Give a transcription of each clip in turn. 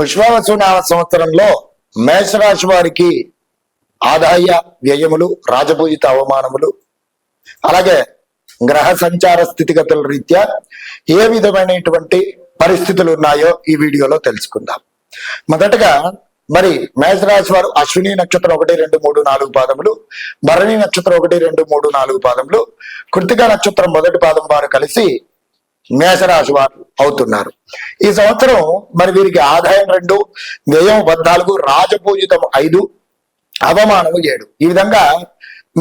విశ్వావసునామ సంవత్సరంలో మేషరాశి వారికి ఆదాయ వ్యయములు, రాజపూజిత అవమానములు, అలాగే గ్రహ సంచార స్థితిగతుల రీత్యా ఏ విధమైనటువంటి పరిస్థితులు ఉన్నాయో ఈ వీడియోలో తెలుసుకుందాం. మొదటగా మరి మేషరాశి వారు అశ్విని నక్షత్రం 1, 2, 3, 4 పాదములు, భరణి నక్షత్రం 1, 2, 3, 4 పాదములు, కృత్తిక నక్షత్రం మొదటి పాదం వారు కలిసి మేషరాశి వారు అవుతున్నారు. ఈ సంవత్సరం మరి వీరికి ఆదాయం 2, వ్యయం 14, రాజపూజితం 5, అవమానము 7. ఈ విధంగా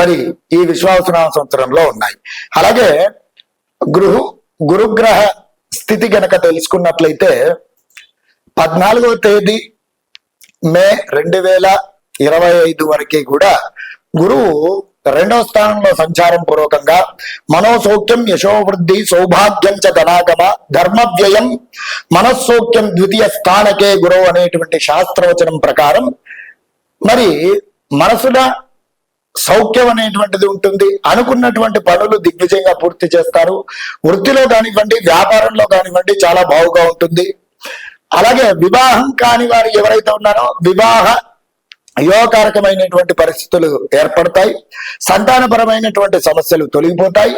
మరి ఈ విశ్వావసునామ సంవత్సరంలో ఉన్నాయి. అలాగే గురుగ్రహ స్థితి గనక తెలుసుకున్నట్లయితే 14వ తేదీ మే 2025 వరకు కూడా గురువు 2వ స్థానంలో సంచారం పూర్వకంగా మనోసౌఖ్యం, యశోవృద్ధి, సౌభాగ్యం చ ధనాగమ, ధర్మ వ్యయం, మనస్సౌఖ్యం ద్వితీయ స్థానకే గురువు అనేటువంటి శాస్త్రవచనం ప్రకారం మరి మనసుల సౌఖ్యం అనేటువంటిది ఉంటుంది. అనుకున్నటువంటి పనులు దిగ్విజయంగా పూర్తి చేస్తారు. వృత్తిలో కానివ్వండి, వ్యాపారంలో కానివ్వండి చాలా బాగుగా ఉంటుంది. అలాగే వివాహం కాని వారు ఎవరైతే ఉన్నారో వివాహ యోగకారకమైనటువంటి పరిస్థితులు ఏర్పడతాయి. సంతానపరమైనటువంటి సమస్యలు తొలగిపోతాయి.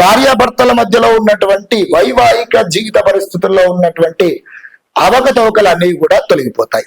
భార్యాభర్తల మధ్యలో ఉన్నటువంటి వైవాహిక జీవిత పరిస్థితుల్లో ఉన్నటువంటి అవకతవకలు అన్నీ కూడా తొలగిపోతాయి.